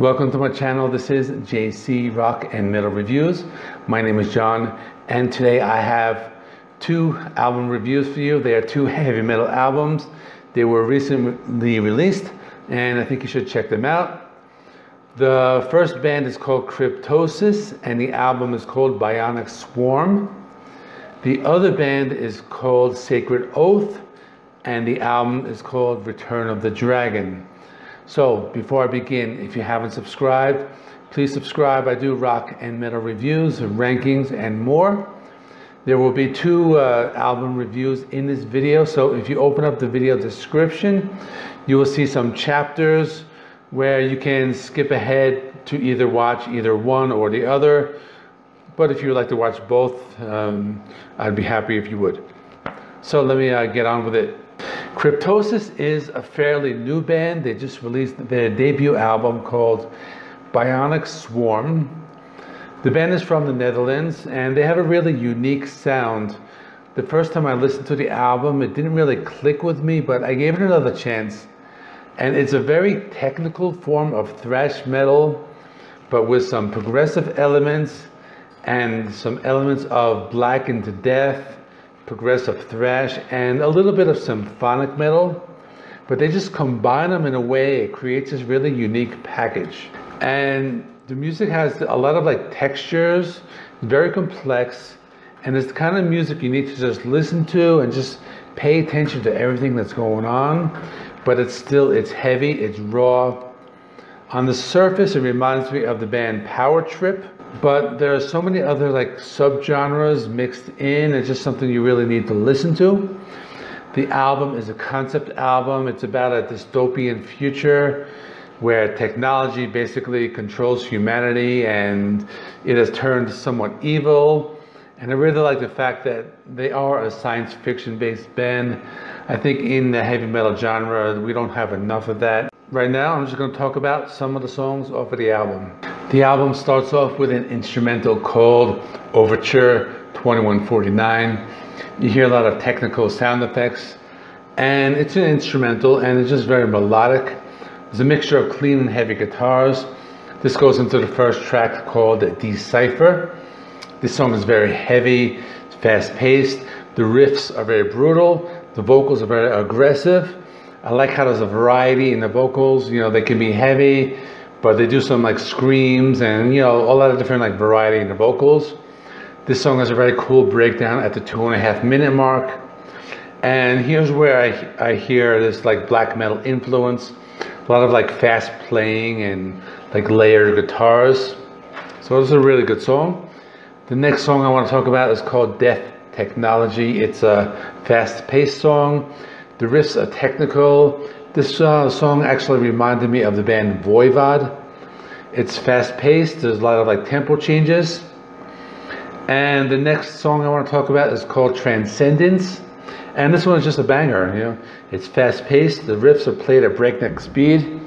Welcome to my channel. This is JC Rock and Metal Reviews. My name is John, and today I have two album reviews for you. They are two heavy metal albums. They were recently released, and I think you should check them out. The first band is called Cryptosis, and the album is called Bionic Swarm. The other band is called Sacred Oath, and the album is called Return of the Dragon. So before I begin, if you haven't subscribed, please subscribe. I do rock and metal reviews, rankings, and more. There will be two album reviews in this video. So if you open up the video description, you will see some chapters where you can skip ahead to either watch either one or the other. But if you would like to watch both, I'd be happy if you would. So let me get on with it. Cryptosis is a fairly new band. They just released their debut album called Bionic Swarm. The band is from the Netherlands, and they have a really unique sound. The first time I listened to the album, it didn't really click with me, but I gave it another chance. And it's a very technical form of thrash metal, but with some progressive elements and some elements of Black into Death, progressive thrash, and a little bit of symphonic metal, but they just combine them in a way it creates this really unique package. And the music has a lot of textures, very complex, and it's the kind of music you need to just listen to and just pay attention to everything that's going on. But it's heavy, it's raw. On the surface, it reminds me of the band Power Trip, but there are so many other subgenres mixed in. It's just something you really need to listen to. The album is a concept album. It's about a dystopian future where technology basically controls humanity and it has turned somewhat evil. And I really like the fact that they are a science fiction based band. I think in the heavy metal genre, we don't have enough of that. Right now, I'm just going to talk about some of the songs off of the album. The album starts off with an instrumental called Overture 2149. You hear a lot of technical sound effects, and it's an instrumental, and it's just very melodic. There's a mixture of clean and heavy guitars. This goes into the first track called Decipher. This song is very heavy, it's fast-paced. The riffs are very brutal. The vocals are very aggressive. I like how there's a variety in the vocals. They can be heavy, but they do some screams and a lot of different variety in the vocals. This song has a very cool breakdown at the 2.5 minute mark. And here's where I hear this black metal influence. A lot of fast playing and layered guitars. So it's a really good song. The next song I want to talk about is called Death Technology. It's a fast-paced song. The riffs are technical. This song actually reminded me of the band Voivod. It's fast-paced. There's a lot of tempo changes. And the next song I want to talk about is called Transcendence. And this one is just a banger. It's fast-paced. The riffs are played at breakneck speed,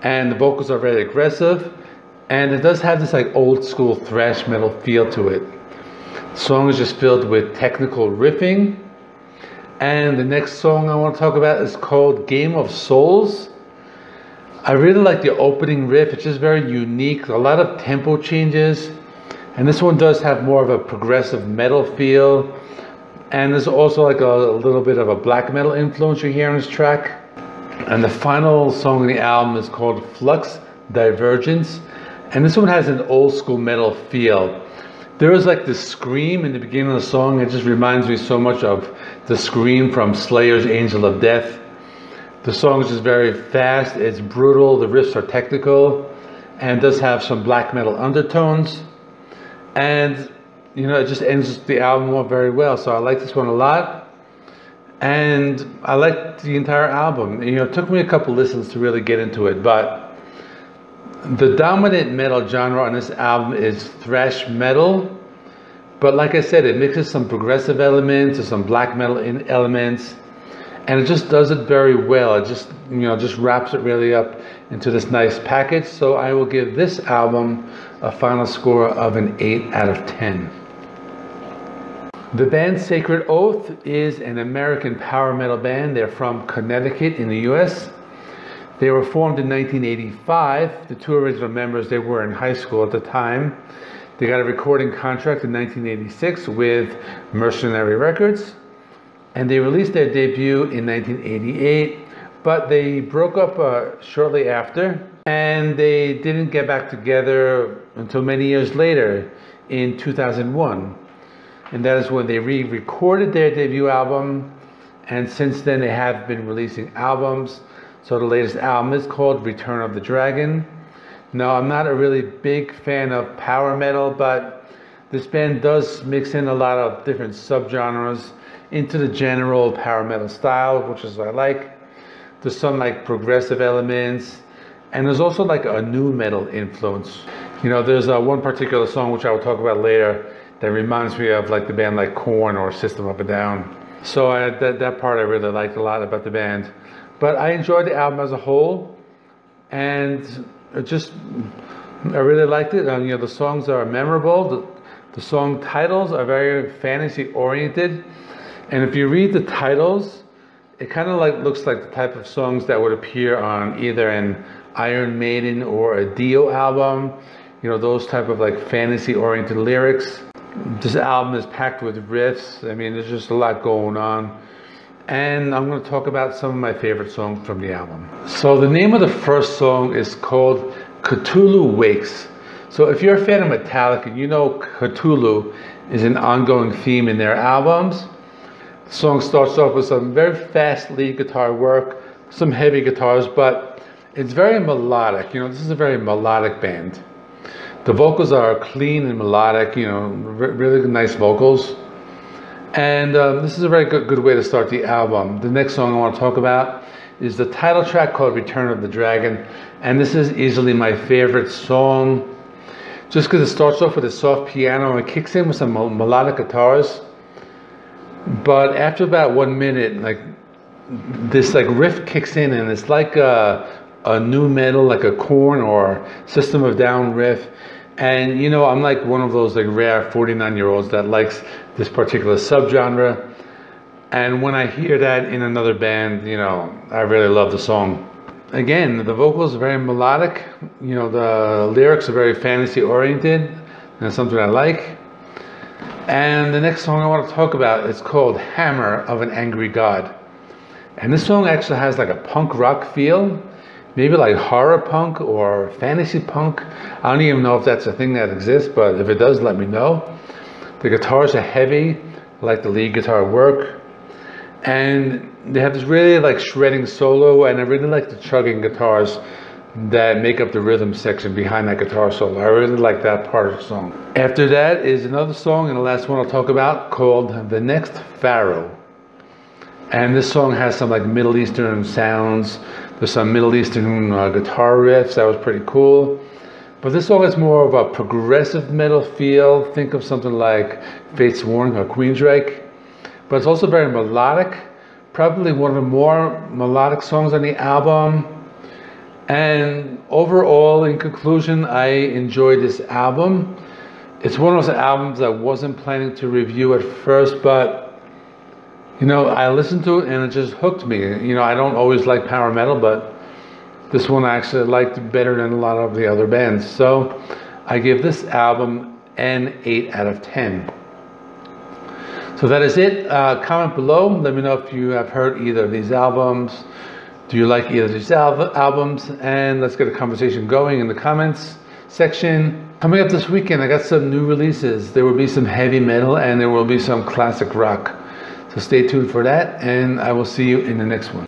and the vocals are very aggressive. And it does have this old-school thrash metal feel to it. The song is just filled with technical riffing. And the next song I want to talk about is called Game of Souls. I really like the opening riff. It's just very unique. A lot of tempo changes. And this one does have more of a progressive metal feel. And there's also a little bit of a black metal influence you hear on this track. And the final song on the album is called Flux Divergence. And this one has an old school metal feel. There is this scream in the beginning of the song. It just reminds me so much of the scream from Slayer's Angel of Death. The song is just very fast, it's brutal, the riffs are technical, and does have some black metal undertones. And it just ends the album off very well. So I like this one a lot. And I like the entire album. It took me a couple listens to really get into it, but the dominant metal genre on this album is thrash metal, but like I said, it mixes some progressive elements or some black metal elements, and it just does it very well. It just just wraps it really up into this nice package. So I will give this album a final score of an 8 out of 10. The band Sacred Oath is an American power metal band. They're from Connecticut in the US. They were formed in 1985. The two original members, they were in high school at the time. They got a recording contract in 1986 with Mercenary Records, and they released their debut in 1988, but they broke up shortly after, and they didn't get back together until many years later in 2001. And that is when they re-recorded their debut album, and since then they have been releasing albums. So the latest album is called Return of the Dragon. Now, I'm not a really big fan of power metal, but this band does mix in a lot of different subgenres into the general power metal style, which is what I like. There's some like progressive elements, and there's also like a new metal influence. You know, there's one particular song which I will talk about later that reminds me of like the band like Korn or System of a Down. So that part I really liked a lot about the band. But I enjoyed the album as a whole, and I really liked it. You know, the songs are memorable. The song titles are very fantasy oriented, and if you read the titles, it kind of like looks like the type of songs that would appear on either an Iron Maiden or a Dio album. You know, those type of like fantasy oriented lyrics. This album is packed with riffs. I mean, there's just a lot going on. And I'm going to talk about some of my favorite songs from the album. So the name of the first song is called Cthulhu Wakes. So if you're a fan of Metallica, you know Cthulhu is an ongoing theme in their albums. The song starts off with some very fast lead guitar work, some heavy guitars, but it's very melodic. You know, this is a very melodic band. The vocals are clean and melodic, you know, really nice vocals. And this is a very good way to start the album. The next song I want to talk about is the title track called Return of the Dragon. And this is easily my favorite song, just because it starts off with a soft piano and it kicks in with some melodic guitars. But after about 1 minute, like this like riff kicks in, and it's like a new metal, like a Korn or System of a Down riff. And you know, I'm like one of those like rare 49-year-olds that likes this particular subgenre, and when I hear that in another band, you know, I really love the song. Again, the vocals are very melodic, you know, the lyrics are very fantasy oriented, and it's something I like. And the next song I want to talk about is called Hammer of an Angry God. And this song actually has like a punk rock feel, maybe like horror punk or fantasy punk. I don't even know if that's a thing that exists, but if it does, let me know. The guitars are heavy, I like the lead guitar work, and they have this really like shredding solo, and I really like the chugging guitars that make up the rhythm section behind that guitar solo. I really like that part of the song. After that is another song, and the last one I'll talk about, called The Next Pharaoh. And this song has some like Middle Eastern sounds. There's some Middle Eastern guitar riffs. That was pretty cool. But this song has more of a progressive metal feel. Think of something like Fate's Warning or Queensryche. But it's also very melodic. Probably one of the more melodic songs on the album. And overall, in conclusion, I enjoyed this album. It's one of those albums I wasn't planning to review at first, but you know, I listened to it and it just hooked me. You know, I don't always like power metal, but this one I actually liked better than a lot of the other bands. So I give this album an 8 out of 10. So that is it. Comment below. Let me know if you have heard either of these albums. Do you like either of these albums? And let's get a conversation going in the comments section. Coming up this weekend, I got some new releases. There will be some heavy metal and there will be some classic rock. So stay tuned for that, and I will see you in the next one.